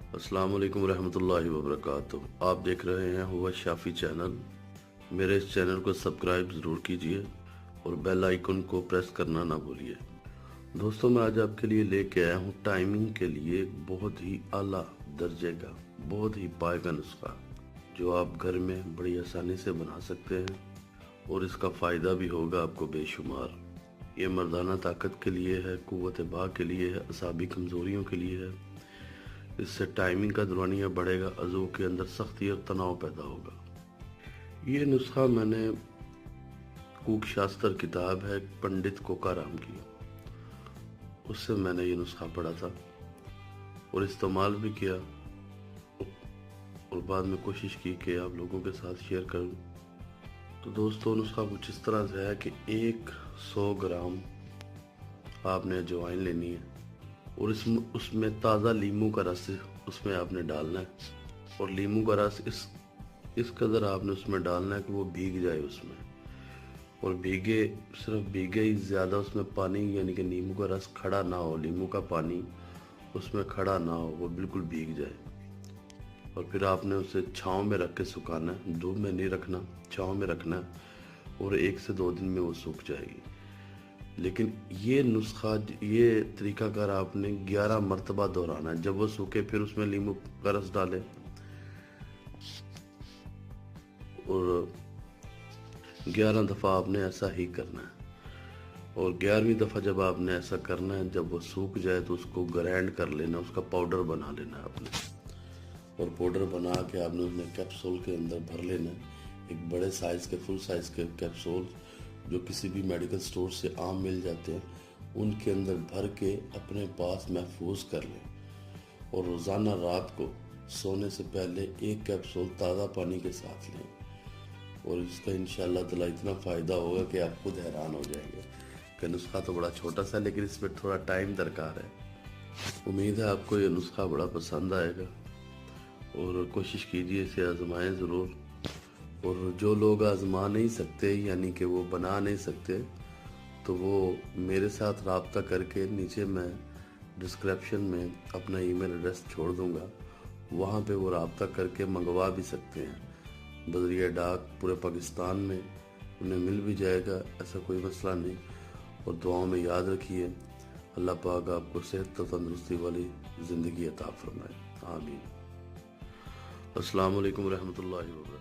السلام علیکم ورحمۃ اللہ وبرکاتہ۔ آپ دیکھ رہے ہیں ہوا شافی چینل۔ میرے اس چینل کو سبسکرائب ضرور کیجئے اور بیل آئیکن کو پریس کرنا نہ بھولیے۔ دوستوں، میں آج آپ کے لیے لے کے آیا ہوں ٹائمنگ کے لیے بہت ہی اعلیٰ درجے کا، بہت ہی پائے نسخہ جو آپ گھر میں بڑی آسانی سے بنا سکتے ہیں اور اس کا فائدہ بھی ہوگا آپ کو بے شمار۔ یہ مردانہ طاقت کے لیے ہے، قوت باہ کے لیے ہے، اعصابی کمزوریوں کے لیے ہے۔ اس سے ٹائمنگ کا دورانیہ بڑھے گا، عضو کے اندر سختی اور تناؤ پیدا ہوگا۔ یہ نسخہ میں نے کوک شاستر کتاب ہے پنڈت کوکارام کی، اس سے میں نے یہ نسخہ پڑھا تھا اور استعمال بھی کیا، اور بعد میں کوشش کی کہ آپ لوگوں کے ساتھ شیئر کروں۔ تو دوستوں، نسخہ کچھ اس طرح سے ہے کہ 100 گرام آپ نے اجوائن لینی ہے اور اس میں تازہ لیموں کا رس اس میں آپ نے ڈالنا ہے، اور لیموں کا رس اس قدر آپ نے اس میں ڈالنا ہے کہ وہ بھیگ جائے اس میں، اور صرف بھیگے ہی، زیادہ اس میں پانی یعنی کہ لیموں کا رس کھڑا نہ ہو، لیموں کا پانی اس میں کھڑا نہ ہو، وہ بالکل بھیگ جائے۔ اور پھر آپ نے اسے چھاؤں میں رکھ کے سکھانا ہے، دھوپ میں نہیں رکھنا، چھاؤں میں رکھنا ہے، اور 1 سے 2 دن میں وہ سوکھ جائے گی۔ لیکن یہ نسخہ، یہ طریقہ کار آپ نے 11 مرتبہ دہرانا ہے۔ جب وہ سوکھے پھر اس میں لیموں کا رس ڈالیں، اور 11 دفعہ آپ نے ایسا ہی کرنا ہے۔ اور 11ویں دفعہ جب آپ نے ایسا کرنا ہے، جب وہ سوکھ جائے تو اس کو گرینڈ کر لینا، اس کا پاؤڈر بنا لینا ہے آپ نے، اور پاؤڈر بنا کے آپ نے اس میں کیپسول کے اندر بھر لینا ہے۔ ایک بڑے سائز کے، فل سائز کے کیپسول جو کسی بھی میڈیکل سٹور سے عام مل جاتے ہیں، ان کے اندر بھر کے اپنے پاس محفوظ کر لیں، اور روزانہ رات کو سونے سے پہلے 1 کیپسول تازہ پانی کے ساتھ لیں، اور اس کا انشاءاللہ تعالی اتنا فائدہ ہوگا کہ آپ خود حیران ہو جائیں گے کہ نسخہ تو بڑا چھوٹا سا، لیکن اس میں تھوڑا ٹائم درکار ہے۔ امید ہے آپ کو یہ نسخہ بڑا پسند آئے گا، اور کوشش کیجئے اسے آزمائیں ضرور۔ اور جو لوگ آزما نہیں سکتے، یعنی کہ وہ بنا نہیں سکتے، تو وہ میرے ساتھ رابطہ کر کے، نیچے میں ڈسکرپشن میں اپنا ای میل ایڈریس چھوڑ دوں گا، وہاں پہ وہ رابطہ کر کے منگوا بھی سکتے ہیں بذریعہ ڈاک۔ پورے پاکستان میں انہیں مل بھی جائے گا، ایسا کوئی مسئلہ نہیں۔ اور دعاؤں میں یاد رکھیے، اللہ پاک آپ کو صحت و تندرستی والی زندگی عطا فرمائے، آمین۔ السلام علیکم ورحمۃ اللہ وبرکاتہ۔